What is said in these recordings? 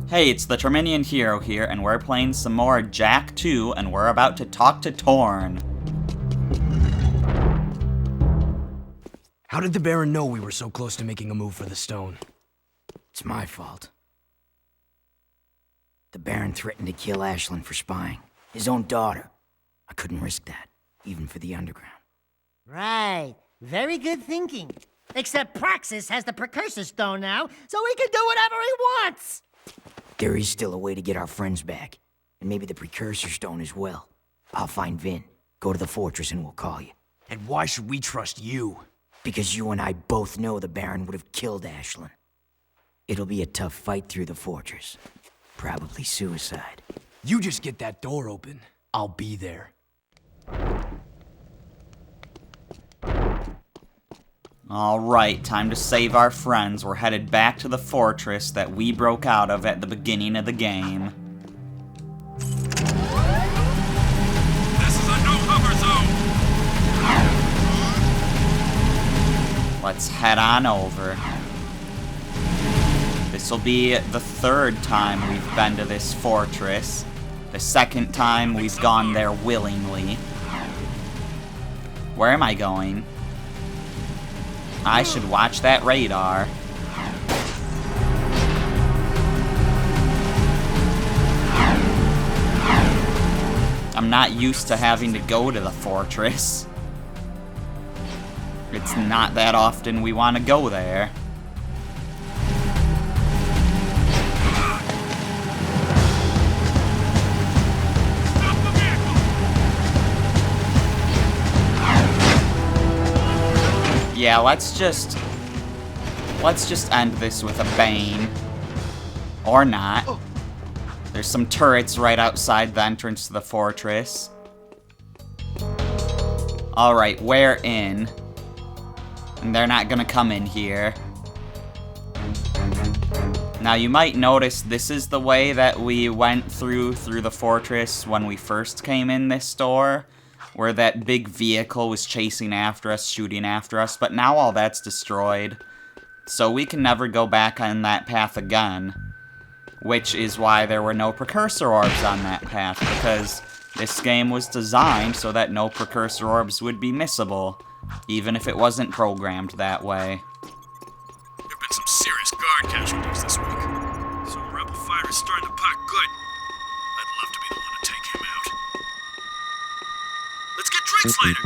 Hey, it's the Terminian Hero here, and we're playing some more Jak II, and we're about to talk to Torn. How did the Baron know we were so close to making a move for the stone? It's my fault. The Baron threatened to kill Ashlyn for spying. His own daughter. I couldn't risk that, even for the Underground. Right. Very good thinking. Except Praxis has the Precursor Stone now, so he can do whatever he wants! There is still a way to get our friends back. And maybe the Precursor Stone as well. I'll find Vin. Go to the fortress and we'll call you. And why should we trust you? Because you and I both know the Baron would have killed Ashlyn. It'll be a tough fight through the fortress. Probably suicide. You just get that door open. I'll be there. Alright, time to save our friends. We're headed back to the fortress that we broke out of at the beginning of the game. This is a no-hover zone! Let's head on over. This'll be the third time we've been to this fortress. The second time we've gone there willingly. Where am I going? I should watch that radar. I'm not used to having to go to the fortress. It's not that often we want to go there. Yeah, let's just end this with a bang. Or not. There's some turrets right outside the entrance to the fortress. Alright, we're in. And they're not gonna come in here. Now you might notice this is the way that we went through the fortress when we first came in this door. Where that big vehicle was chasing after us, shooting after us, but now all that's destroyed. So we can never go back on that path again. Which is why there were no precursor orbs on that path, because this game was designed so that no precursor orbs would be missable, even if it wasn't programmed that way. There have been some serious guard casualties this week. Some rebel fighters starting to pack good. I'd love to be the one to take him out. Let's get drinks later!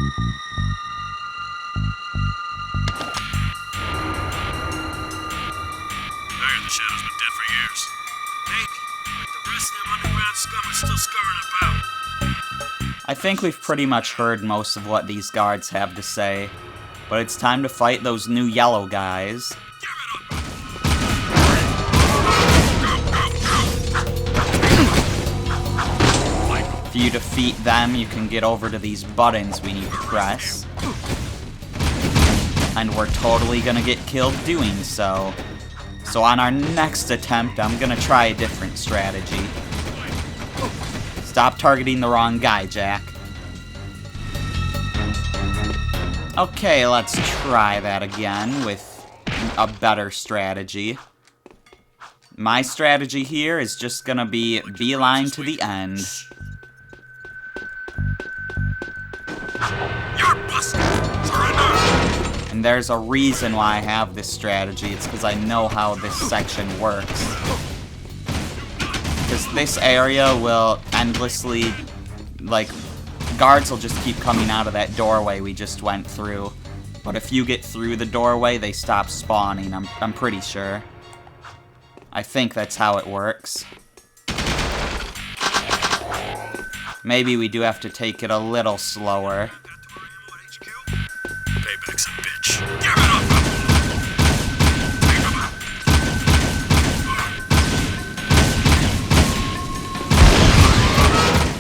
There, the Shadow's been dead for years. Maybe, but the rest of them underground scum is still scurrying about. I think we've pretty much heard most of what these guards have to say, but it's time to fight those new yellow guys. If you defeat them, you can get over to these buttons we need to press. And we're totally gonna get killed doing so. So on our next attempt, I'm gonna try a different strategy. Stop targeting the wrong guy, Jak. Okay, let's try that again with a better strategy. My strategy here is just gonna be beeline to the end. And there's a reason why I have this strategy. It's because I know how this section works. Because this area will endlessly, like, guards will just keep coming out of that doorway we just went through. But if you get through the doorway, they stop spawning, I'm pretty sure. I think that's how it works. Maybe we do have to take it a little slower. Payback's a bitch.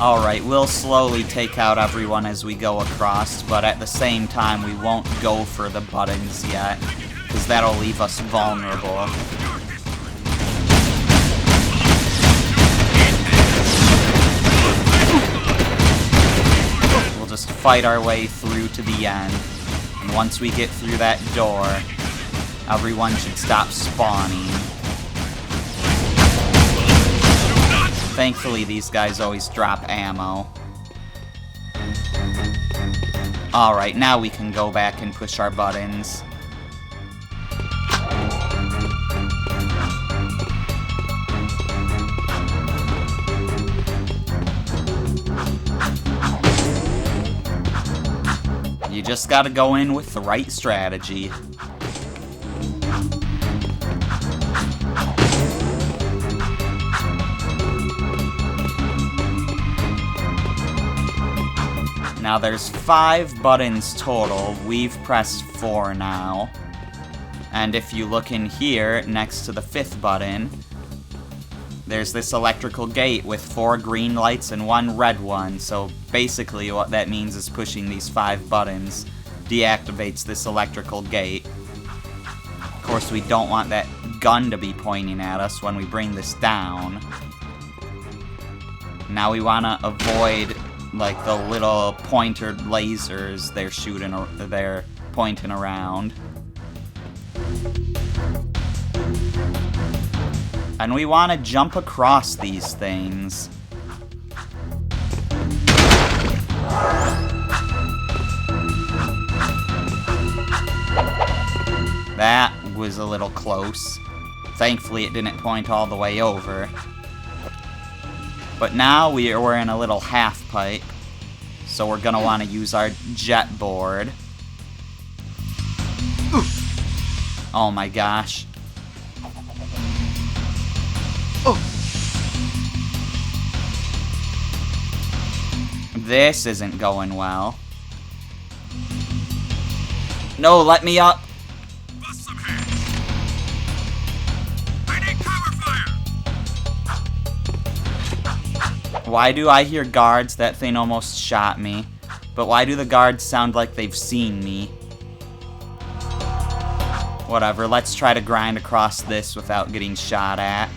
Alright, we'll slowly take out everyone as we go across, but at the same time we won't go for the buttons yet, because that'll leave us vulnerable. We'll just fight our way through to the end, and once we get through that door, everyone should stop spawning. Thankfully, these guys always drop ammo. Alright, now we can go back and push our buttons. You just gotta go in with the right strategy. Now there's 5 buttons total. We've pressed 4 now. And if you look in here, next to the 5th button, there's this electrical gate with 4 green lights and 1 red one. So basically what that means is pushing these 5 buttons deactivates this electrical gate. Of course, we don't want that gun to be pointing at us when we bring this down. Now we want to avoid like the little pointer lasers they're pointing around. And we want to jump across these things. That was a little close. Thankfully it didn't point all the way over. But now we're in a little half pipe, so we're gonna want to use our jet board. Oh my gosh. This isn't going well. No, let me up. Bust some heads. I need cover fire. Why do I hear guards? That thing almost shot me. But why do the guards sound like they've seen me? Whatever, let's try to grind across this without getting shot at.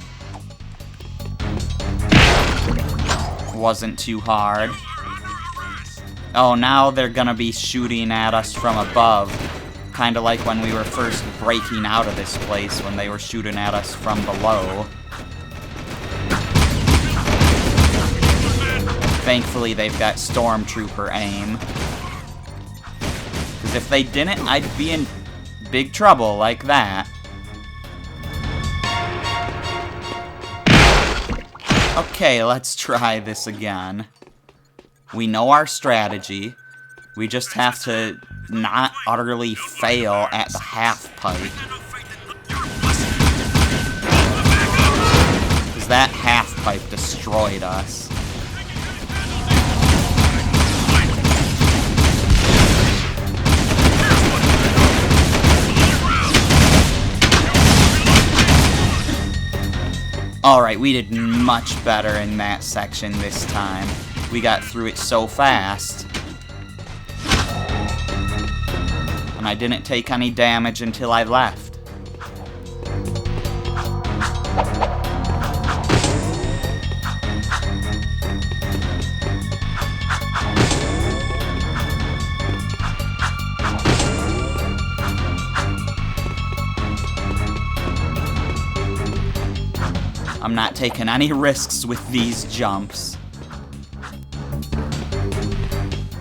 Wasn't too hard. Oh, now they're gonna be shooting at us from above. Kinda like when we were first breaking out of this place, when they were shooting at us from below. Thankfully, they've got stormtrooper aim. Because if they didn't, I'd be in big trouble like that. Okay, let's try this again. We know our strategy. We just have to not utterly fail at the half pipe. Because that half pipe destroyed us. Alright, we did much better in that section this time. We got through it so fast. And I didn't take any damage until I left. I'm not taking any risks with these jumps.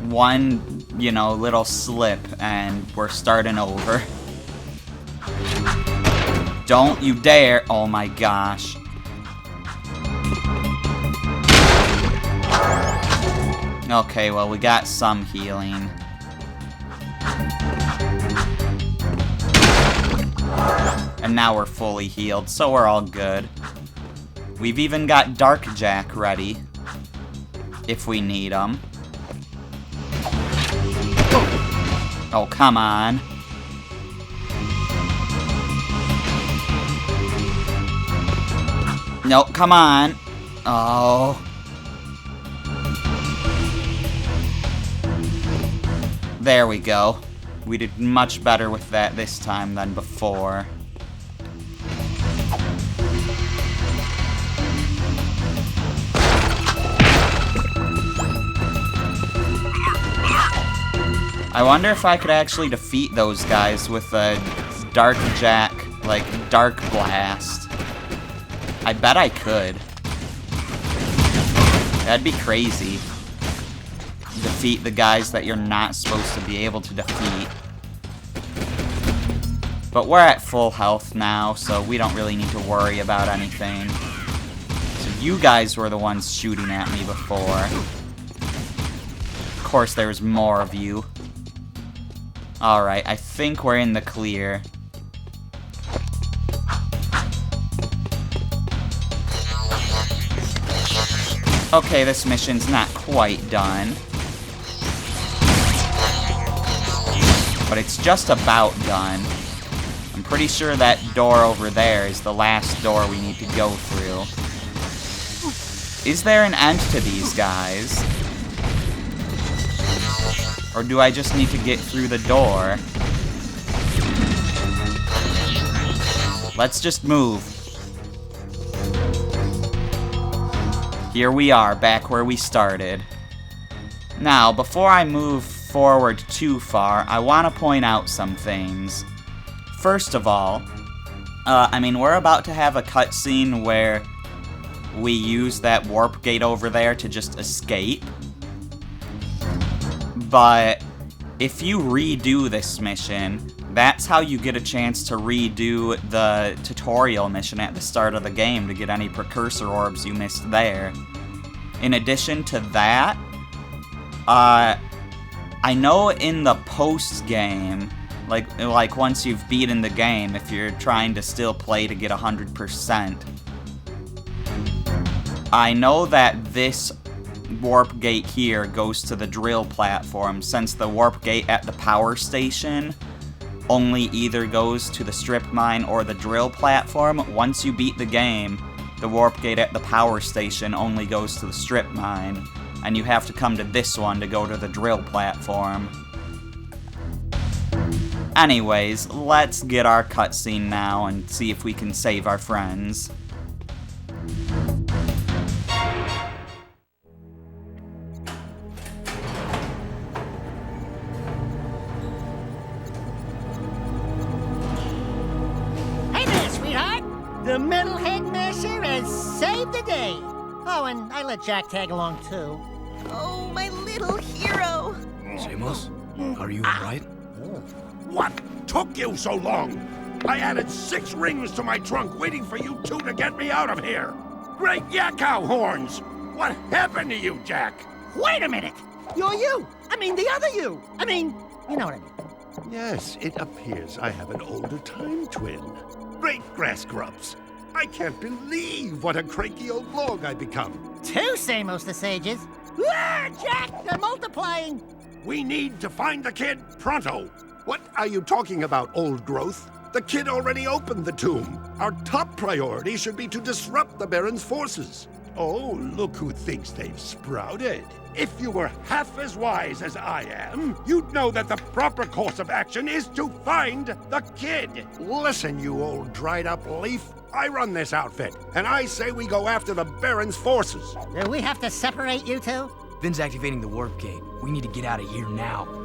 One, little slip and we're starting over. Don't you dare! Oh my gosh. Okay, well, we got some healing. And now we're fully healed, so we're all good. We've even got Dark Jack ready, if we need him. Oh, come on. No, come on. Oh. There we go. We did much better with that this time than before. I wonder if I could actually defeat those guys with a Dark Jack, like, Dark Blast. I bet I could. That'd be crazy. Defeat the guys that you're not supposed to be able to defeat. But we're at full health now, so we don't really need to worry about anything. So you guys were the ones shooting at me before. Of course, there's more of you. Alright, I think we're in the clear. Okay, this mission's not quite done. But it's just about done. I'm pretty sure that door over there is the last door we need to go through. Is there an end to these guys? Or do I just need to get through the door? Let's just move. Here we are, back where we started. Now, before I move forward too far, I want to point out some things. First of all, we're about to have a cutscene where we use that warp gate over there to just escape. But if you redo this mission, that's how you get a chance to redo the tutorial mission at the start of the game to get any precursor orbs you missed there. In addition to that, I know in the post-game, like once you've beaten the game, if you're trying to still play to get 100%, I know that this warp gate here goes to the drill platform, since the warp gate at the power station only either goes to the strip mine or the drill platform. Once you beat the game, the warp gate at the power station only goes to the strip mine, and you have to come to this one to go to the drill platform. Anyways, let's get our cutscene now and see if we can save our friends. Hey there, sweetheart! The metalhead masher has saved the day! Oh, and I let Jack tag along too. Oh, my little hero. Samos, are you alright? What took you so long? I added 6 rings to my trunk waiting for you two to get me out of here. Great yak cow horns! What happened to you, Jack? Wait a minute! You're you! I mean, the other you! I mean, you know what I mean. Yes, it appears I have an older time twin. Great grass grubs. I can't believe what a cranky old log I become. 2 Samos the Sages. Ah, Jack, they're multiplying! We need to find the kid pronto. What are you talking about, old growth? The kid already opened the tomb. Our top priority should be to disrupt the Baron's forces. Oh, look who thinks they've sprouted. If you were half as wise as I am, you'd know that the proper course of action is to find the kid. Listen, you old dried-up leaf. I run this outfit, and I say we go after the Baron's forces. Do we have to separate you two? Vin's activating the warp gate. We need to get out of here now.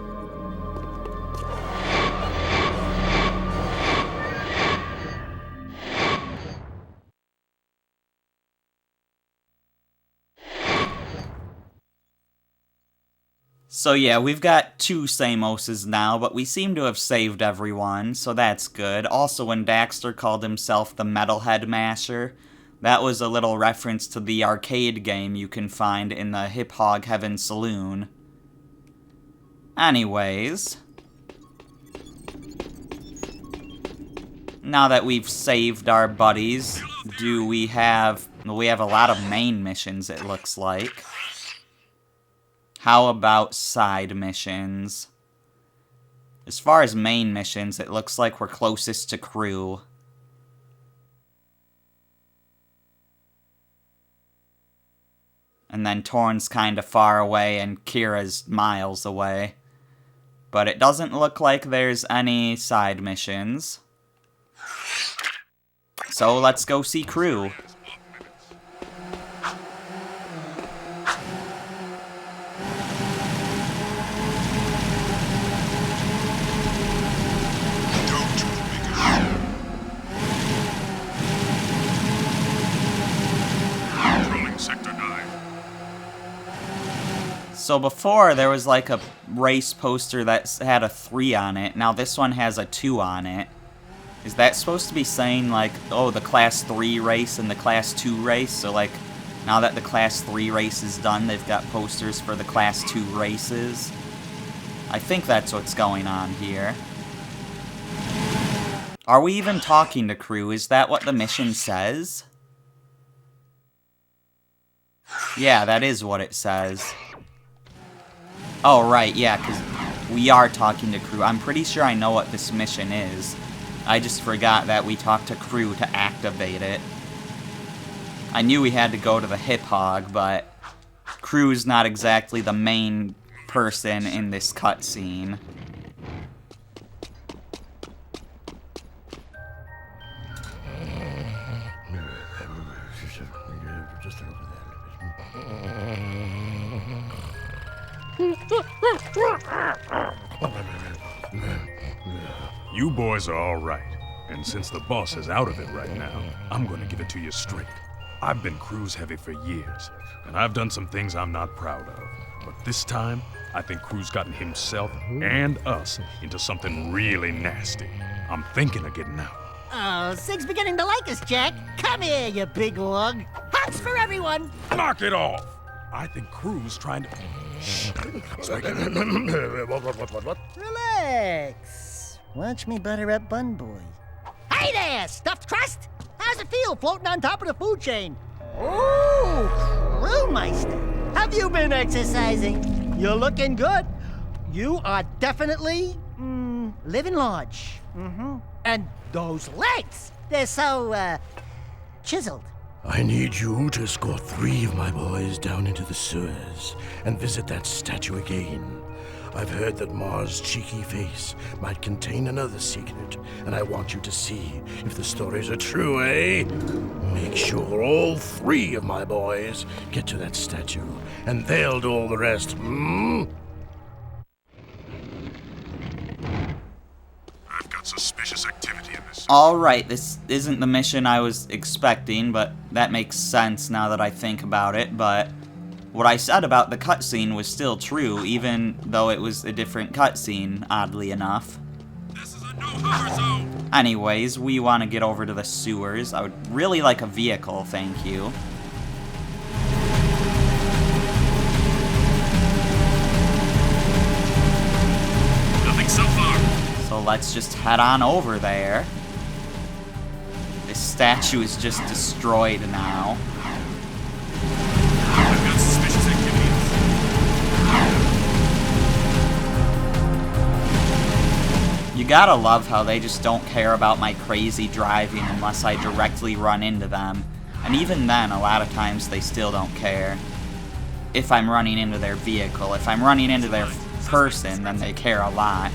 So yeah, we've got 2 Samoses now, but we seem to have saved everyone, so that's good. Also, when Daxter called himself the Metalhead Masher, that was a little reference to the arcade game you can find in the Hip Hog Heaven Saloon. Anyways, now that we've saved our buddies, we have a lot of main missions, it looks like. How about side missions? As far as main missions, it looks like we're closest to crew. And then Torn's kinda far away and Kira's miles away. But it doesn't look like there's any side missions. So let's go see crew. So before, there was like a race poster that had a 3 on it. Now this one has a 2 on it. Is that supposed to be saying, like, oh, the Class 3 race and the Class 2 race? So, like, now that the Class 3 race is done, they've got posters for the Class 2 races. I think that's what's going on here. Are we even talking to crew? Is that what the mission says? Yeah, that is what it says. Oh, right, yeah, because we are talking to crew. I'm pretty sure I know what this mission is. I just forgot that we talked to crew to activate it. I knew we had to go to the hip hog, but crew's not exactly the main person in this cutscene. You boys are all right. And since the boss is out of it right now, I'm gonna give it to you straight. I've been cruise heavy for years, and I've done some things I'm not proud of. But this time, I think Crew's gotten himself and us into something really nasty. I'm thinking of getting out. Oh, Sig's beginning to like us, Jack. Come here, you big lug. Hugs for everyone. Knock it off! I think Crew's trying to... Shh. What? Relax. Watch me butter up Bun Boy. Hey there, stuffed crust! How's it feel floating on top of the food chain? Ooh, Crewmeister. Have you been exercising? You're looking good. You are definitely, living large. And those legs, they're so, chiseled. I need you to escort 3 of my boys down into the sewers and visit that statue again. I've heard that Mars' cheeky face might contain another secret, and I want you to see if the stories are true, eh? Make sure all 3 of my boys get to that statue, and they'll do all the rest, I've got suspicious activity in this. Alright, this isn't the mission I was expecting, but that makes sense now that I think about it, but what I said about the cutscene was still true, even though it was a different cutscene, oddly enough. This is a no-hover zone! Anyways, we want to get over to the sewers. I would really like a vehicle, thank you. Nothing so far. So let's just head on over there. This statue is just destroyed now. I've got suspicious activity. You gotta love how they just don't care about my crazy driving unless I directly run into them. And even then, a lot of times they still don't care. If I'm running into their vehicle. If I'm running into their person, then they care a lot.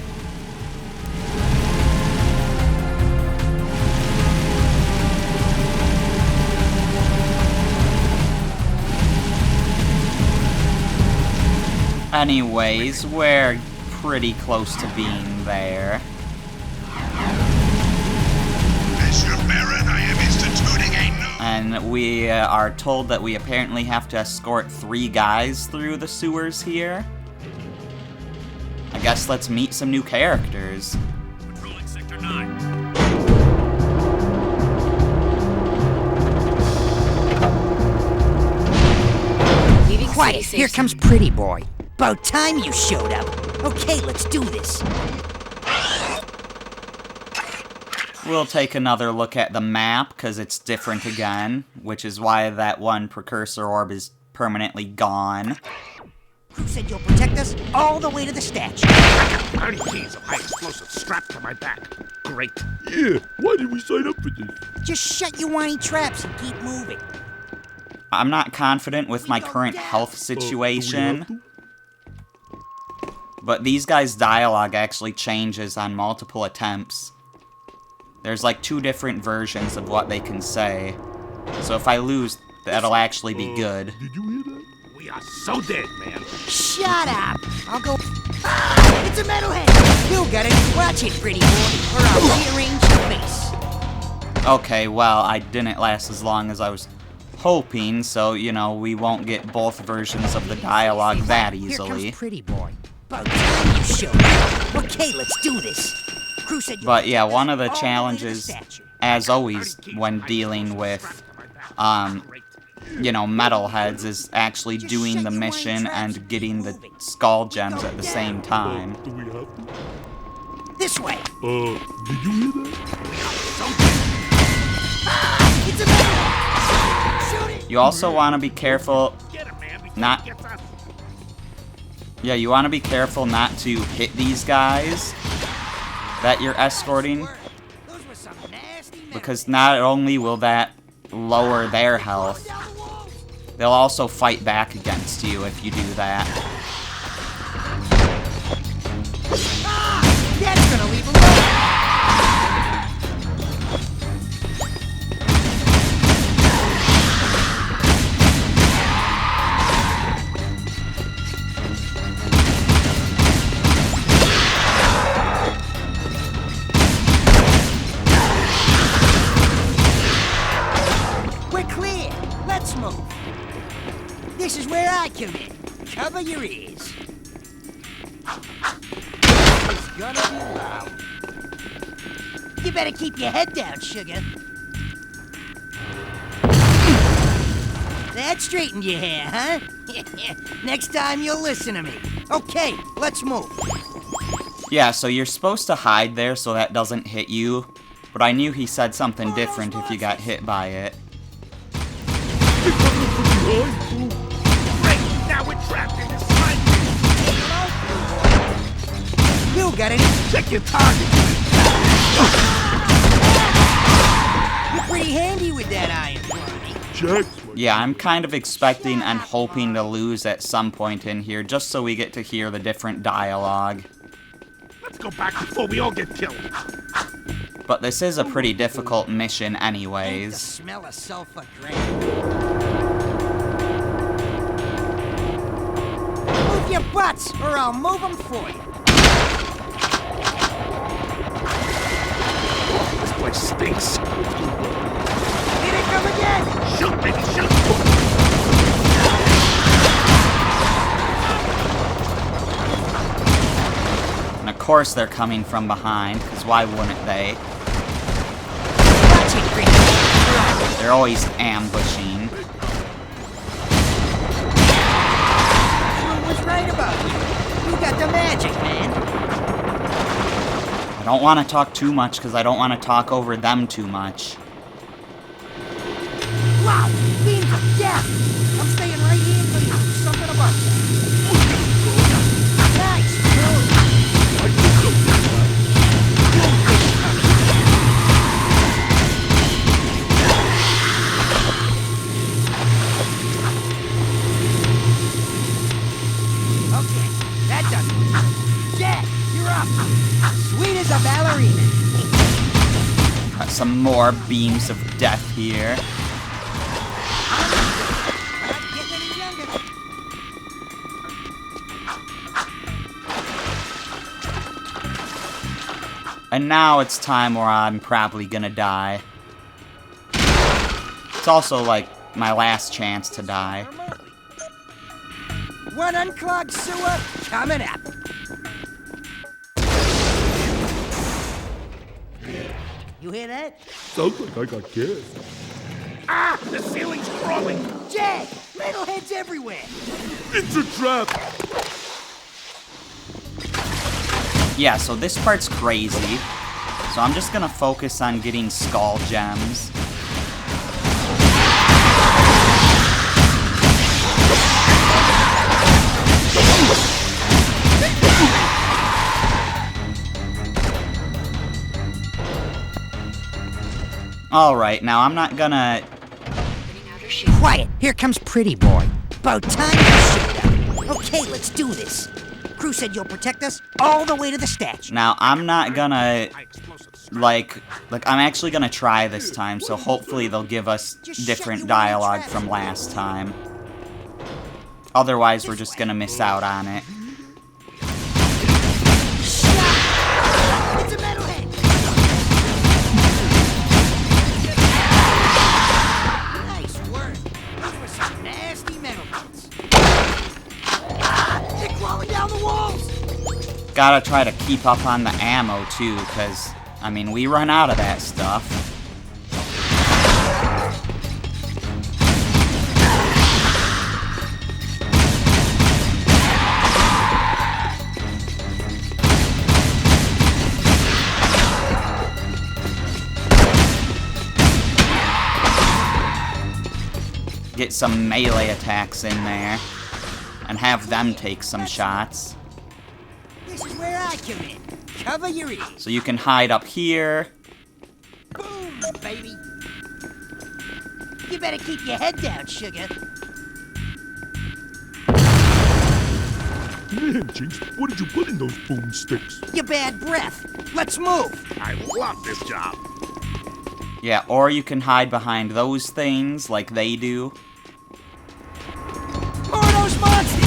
Anyways, we're pretty close to being there. Mr. Baron, I am instituting a new... And we are told that we apparently have to escort 3 guys through the sewers here. I guess let's meet some new characters. Patrolling Sector 9. Quiet, here comes Pretty Boy. About time you showed up. Okay, let's do this. We'll take another look at the map, because it's different again, which is why that one precursor orb is permanently gone. Who said you'll protect us all the way to the statue? 30 keys of high explosive strapped to my back. Great. Yeah, why did we sign up for this? Just shut your whiny traps and keep moving. I'm not confident with my current health situation, but these guys' dialogue actually changes on multiple attempts. There's like 2 different versions of what they can say, so if I lose, that'll actually be good. Did you hear that? We are so dead, man. Shut up! I'll go... Ah, it's a metalhead! You gotta watch it, Pretty Boy, or I'll rearrange your face. Okay, well, I didn't last as long as I was hoping, so, you know, we won't get both versions of the dialogue that Here easily. comes Pretty Boy. About time you showed up. Okay, let's do this. Crew said you But yeah, one of the all way to challenges, statue. as always, when dealing with, you know, metalheads is actually doing the mission and getting the skull gems at the same time. Do we have to? This way. Did you hear that? It's a metal. Shoot it. You also want to be careful not... Yeah, you want to be careful not to hit these guys that you're escorting, Those were some nasty metal. because not only will that lower their health, they'll also fight back against you if you do that. That's gonna leave him alone. We're clear. Let's move. This is where I come in. Cover your ears. It's gonna be loud. You better keep your head down, sugar. That straightened your hair, huh? Next time you'll listen to me. Okay, let's move. Yeah, so you're supposed to hide there so that doesn't hit you, but I knew he said something different if you got hit by it. Great! Now we're trapped in this slime pit. You got it. Check your target. You're pretty handy with that iron, Barney. Jack. Yeah, I'm kind of expecting and hoping to lose at some point in here, just so we get to hear the different dialogue. Let's go back before we all get killed. But this is a pretty difficult mission The anyways. smell of sulfur great. Move your butts, or I'll move them for you. This place stinks. Here they come again. Shoot, baby, shoot! And of course they're coming from behind, because why wouldn't they? Watch it, Rick. They're always ambushing. Drew was right about you. You got the magic, man. I don't want to talk too much, because I don't want to talk over them too much. Wow, beams of death. I'm staying right here until you do something about that. Nice move. Okay, that does it. Jack, you're up. Sweet as a ballerina. Got some more beams of death here. Not getting any younger. And now it's time where I'm probably gonna die. It's also like my last chance to die. One unclogged sewer coming up. You hear that? Sounds like I got kissed. Ah! The ceiling's crawling! Jack! Metalheads everywhere! It's a trap. Yeah, so this part's crazy. So I'm just gonna focus on getting skull gems. Alright, now I'm not gonna... Quiet! Here comes Pretty Boy. About time you showed up. Okay, let's do this. Crew said you'll protect us all the way to the statue. Now, I'm not gonna... Like, I'm actually gonna try this time, so hopefully they'll give us different dialogue from last time. Otherwise, we're just gonna miss out on it. It's a metalhead! Nice work. Gotta try to keep up on the ammo too, because, I mean, we run out of that stuff. Get some melee attacks in there, and have them take some shots. This is where I come in. Cover your ears. So you can hide up here. Boom, baby. You better keep your head down, sugar. Man, Jinx, what did you put in those boomsticks? Your bad breath. Let's move. I love this job. Yeah, or you can hide behind those things like they do. More of those monsters.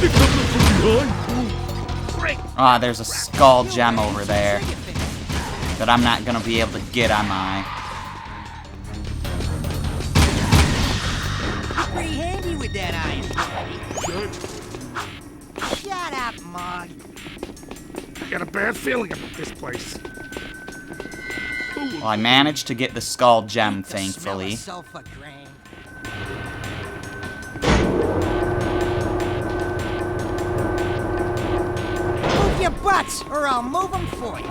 They're coming up from behind. Ah, there's a skull gem over there that I'm not gonna be able to get, am I? You're pretty handy with that iron, buddy. Shut up, Mog. I got a bad feeling about this place. Well, I managed to get the skull gem, thankfully. Sulfur grain. Move your butts, or I'll move them for you.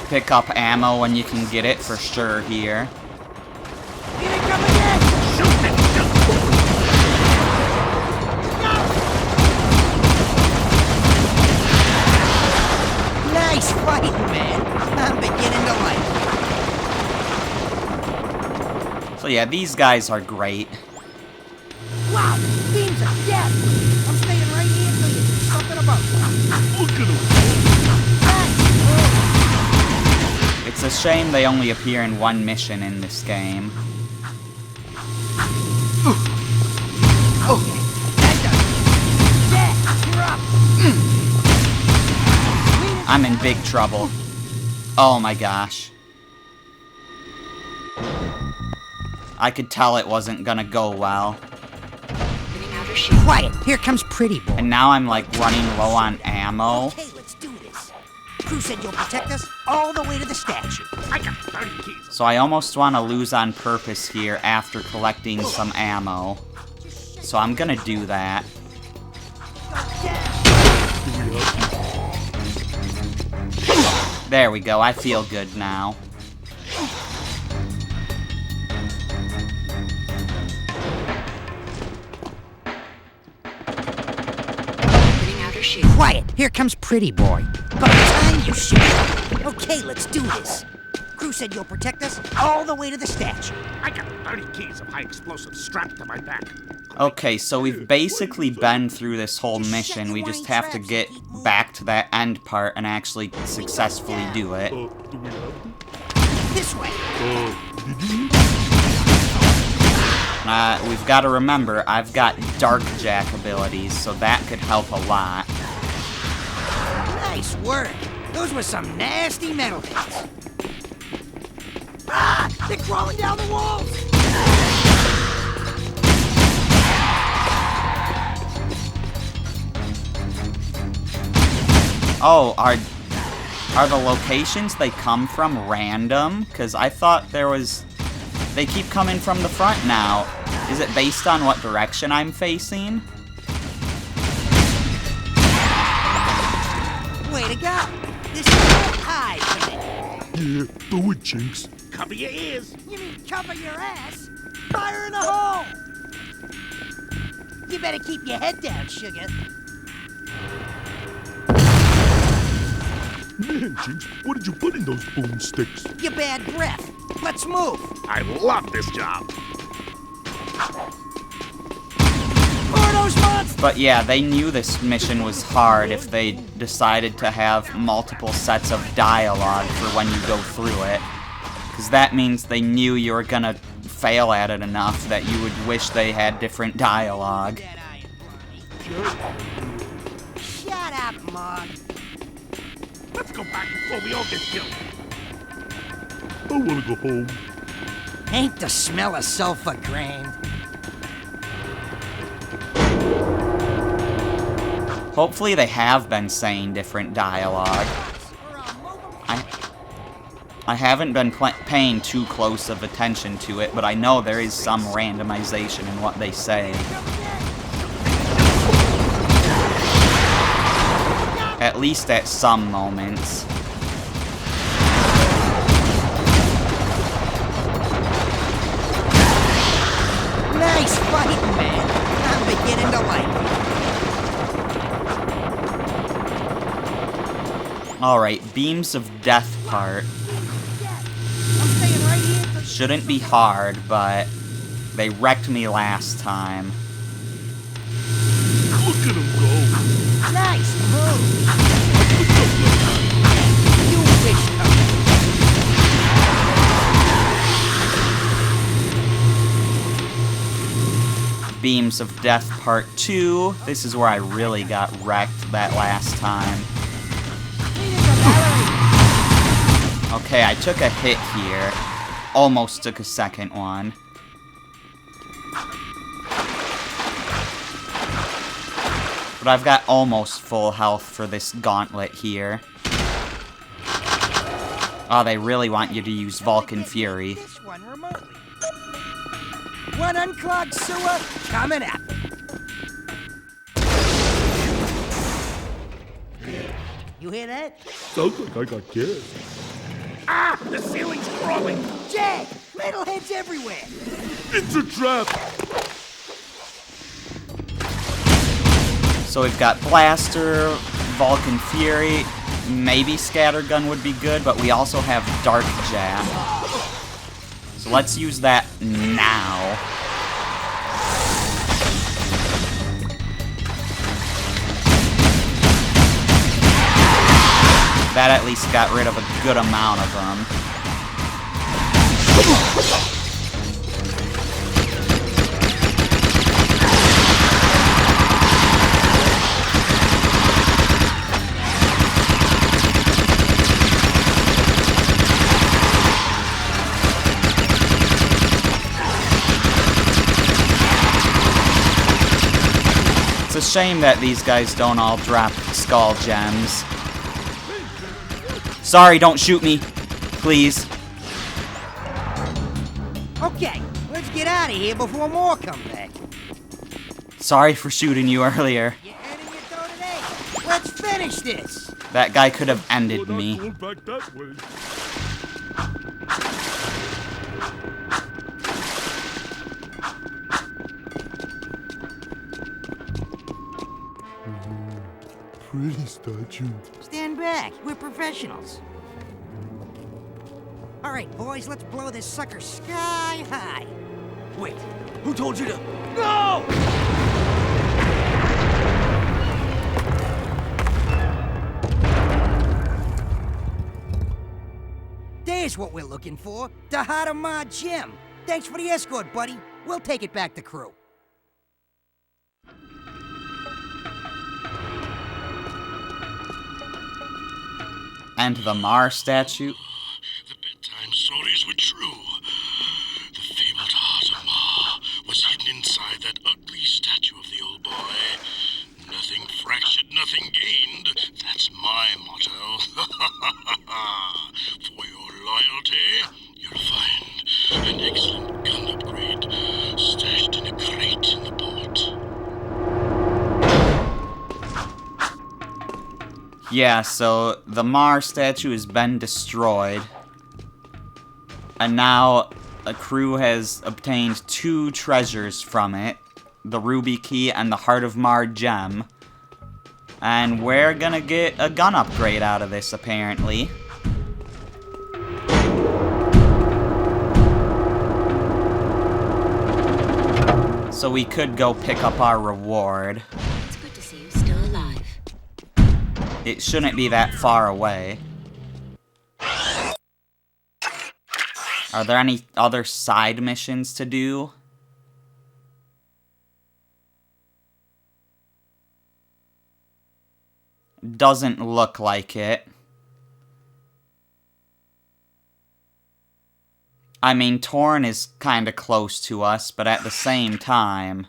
Pick up ammo when you can get it for sure here. Here they come again! Shoot it! Nice fighting, man. I'm beginning to like it. So yeah, these guys are great. Wow, beams of death. I'm staying right here until you do something about it. Look at them. It's a shame they only appear in one mission in this game. Okay, that does it. Yeah, you're up. I'm in big trouble. Oh my gosh. I could tell it wasn't gonna go well. Quiet, here comes Pretty Boy. And now I'm like running low on ammo. Okay, let's do this. Crew said you'll protect us all the way to the statue. I got 30 keys. So I almost want to lose on purpose here after collecting some ammo. So I'm gonna do that. There we go, I feel good now. Quiet, here comes Pretty Boy. By the time you shoot. Okay, let's do this. Crew said you'll protect us all the way to the statue. I got 30 keys of high explosives strapped to my back. Okay, so we've basically been through this whole mission. We just have to get back to that end part and actually successfully do it. Do we have to? This way. We've got to remember, I've got Dark Jack abilities, so that could help a lot. Nice work. Those were some nasty metal hits. Ah! They're crawling down the walls! Oh, are the locations they come from random? Because I thought there was... They keep coming from the front now. Is it based on what direction I'm facing? Way to go! This is a high minute. Yeah, throw it, Jinx. Cover your ears. You mean cover your ass? Fire in the hole! You better keep your head down, sugar. Man, Jinx, what did you put in those boomsticks? Your bad breath. Let's move. I love this job. More of those monsters! But yeah, they knew this mission was hard if they decided to have multiple sets of dialogue for when you go through it. Because that means they knew you were gonna fail at it enough that you would wish they had different dialogue. Shut up, Mog. Let's go back before we all get killed. I want to go home. Ain't the smell of sulfur grand? Hopefully they have been saying different dialogue. I haven't been paying too close of attention to it, but I know there is some randomization in what they say. At least at some moments. Nice fighting, man. I'm beginning to like it. Alright, Beams of Death part. I'm staying right here. Shouldn't be hard, but they wrecked me last time. Look at him go! Nice move. You wish. Beams of Death Part 2. This is where I really got wrecked that last time. Okay, I took a hit here. Almost took a second one. But I've got almost full health for this gauntlet here. Oh, they really want you to use Vulcan Fury. This one remotely. One unclogged sewer coming up. You hear that? Sounds like I got killed. Ah! The ceiling's crawling! Jak! Metalheads everywhere! It's a trap! So we've got Blaster, Vulcan Fury, maybe Scattergun would be good, but we also have Dark Jab. So let's use that now. That at least got rid of a good amount of them. It's a shame that these guys don't all drop skull gems. Sorry, don't shoot me. Please. Okay, let's get out of here before more come back. Sorry for shooting you earlier. You earning your dough today? Let's finish this! That guy could have ended me. Going back that way. Pretty statue. Stand back, we're professionals. Alright, boys, let's blow this sucker sky high. Wait, who told you to... No! There's what we're looking for. The heart of my gem. Thanks for the escort, buddy. We'll take it back to crew. And the Mars statue. The bedtime stories were true. The fabled heart of Ma was hidden inside that ugly statue of the old boy. Nothing fractured, nothing gained. That's my motto. For your loyalty, you'll find an excellent gun upgrade stashed in a crate in the port. Yeah, so the Mars statue has been destroyed. And now a crew has obtained 2 treasures from it. The Ruby Key and the Heart of Mar gem. And we're gonna get a gun upgrade out of this, apparently. So we could go pick up our reward. It's good to see you still alive. It shouldn't be that far away. Are there any other side missions to do? Doesn't look like it. I mean, Torn is kinda close to us, but at the same time...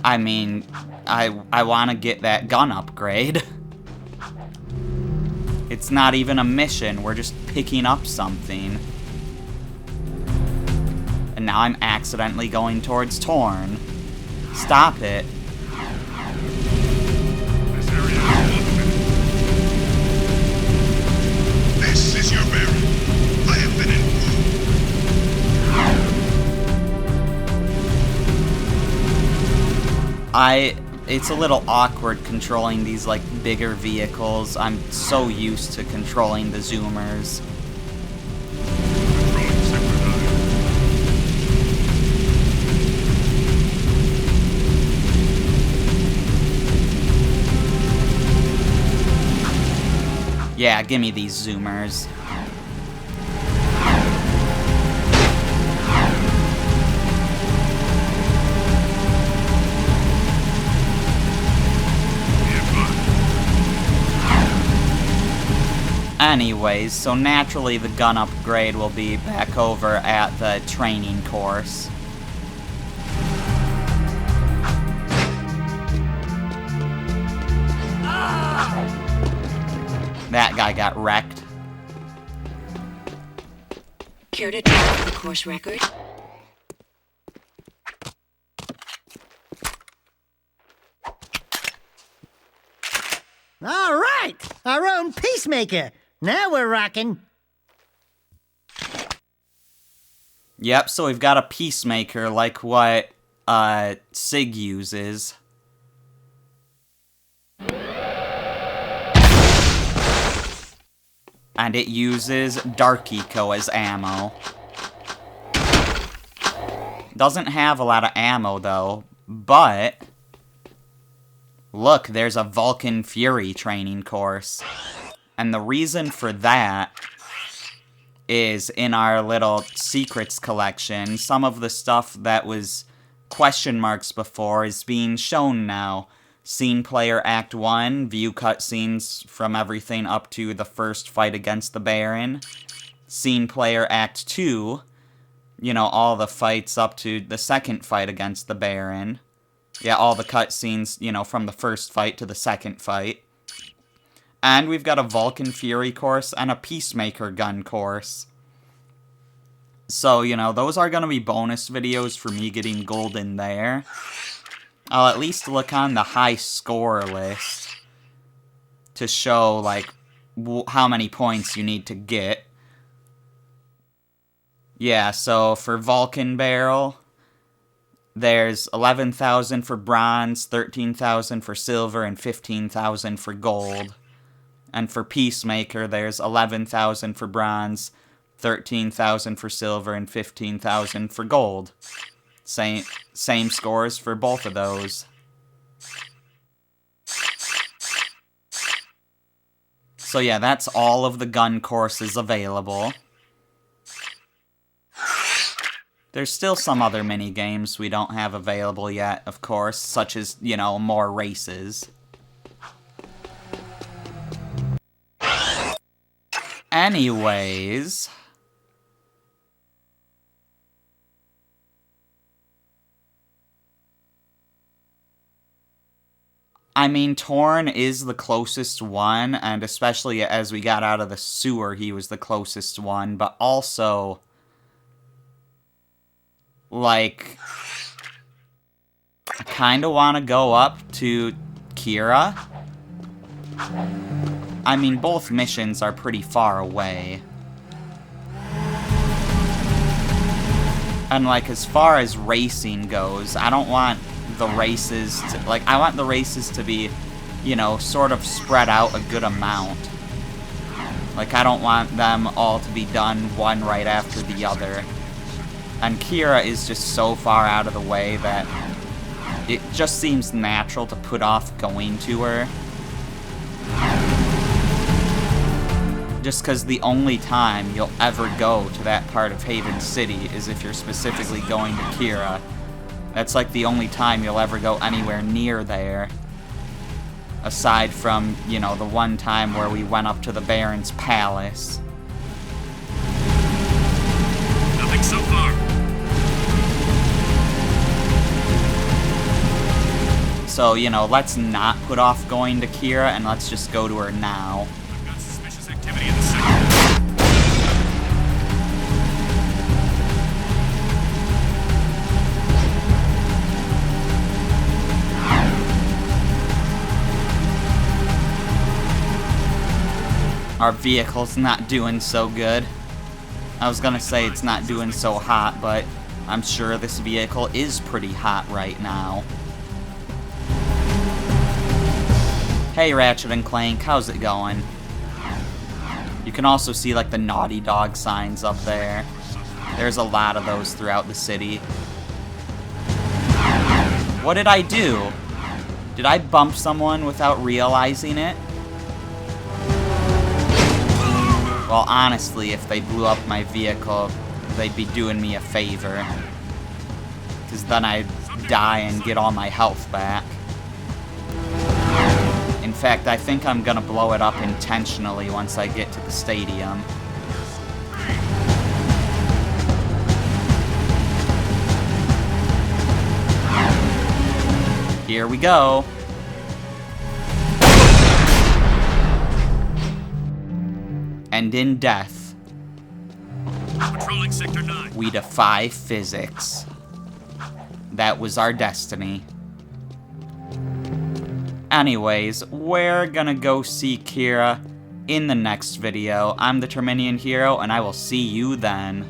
I mean, I want to get that gun upgrade. It's not even a mission, we're just picking up something. And now I'm accidentally going towards Torn. Stop it. This is your Baron. I have been informed. It's a little awkward controlling these, like, bigger vehicles. I'm so used to controlling the zoomers. Yeah, gimme these zoomers. Anyways, so naturally the gun upgrade will be back over at the training course. That guy got wrecked. Care to try the course record? All right, our own Peacemaker. Now we're rocking. Yep, so we've got a Peacemaker like what Sig uses. And it uses Dark Eco as ammo. Doesn't have a lot of ammo though, but look, there's a Vulcan Fury training course. And the reason for that is in our little secrets collection, some of the stuff that was question marks before is being shown now. Scene Player Act 1, view cutscenes from everything up to the first fight against the Baron. Scene Player Act 2, you know, all the fights up to the second fight against the Baron. Yeah, all the cutscenes, you know, from the first fight to the second fight. And we've got a Vulcan Fury course and a Peacemaker gun course. So, you know, those are going to be bonus videos for me getting gold in there. I'll at least look on the high score list to show, like, how many points you need to get. Yeah, so for Vulcan Barrel, there's 11,000 for bronze, 13,000 for silver, and 15,000 for gold. And for Peacemaker, there's 11,000 for bronze, 13,000 for silver, and 15,000 for gold. Same scores for both of those. So yeah, that's all of the gun courses available. There's still some other mini-games we don't have available yet, of course, such as, you know, more races. Anyways, I mean, Torn is the closest one, and especially as we got out of the sewer, he was the closest one, but also, like, I kind of want to go up to Kira. I mean, both missions are pretty far away. And, like, as far as racing goes, I don't want the races to, like, I want the races to be, you know, sort of spread out a good amount. Like, I don't want them all to be done one right after the other. And Kira is just so far out of the way that it just seems natural to put off going to her. Just because the only time you'll ever go to that part of Haven City is if you're specifically going to Kira. That's like the only time you'll ever go anywhere near there. Aside from, you know, the one time where we went up to the Baron's palace. Nothing so far. So, you know, let's not put off going to Kira, and let's just go to her now. I've got suspicious activity in the sector. Our vehicle's not doing so good. I was gonna say it's not doing so hot, but I'm sure this vehicle is pretty hot right now. Hey Ratchet and Clank, how's it going? You can also see like the Naughty Dog signs up there. There's a lot of those throughout the city. What did I do? Did I bump someone without realizing it? Well, honestly, if they blew up my vehicle, they'd be doing me a favor. Because then I'd die and get all my health back. In fact, I think I'm gonna blow it up intentionally once I get to the stadium. Here we go. And in death, Patrolling Sector 9. we defy physics. That was our destiny. Anyways, we're gonna go see Kira in the next video. I'm the Terminian Hero, and I will see you then.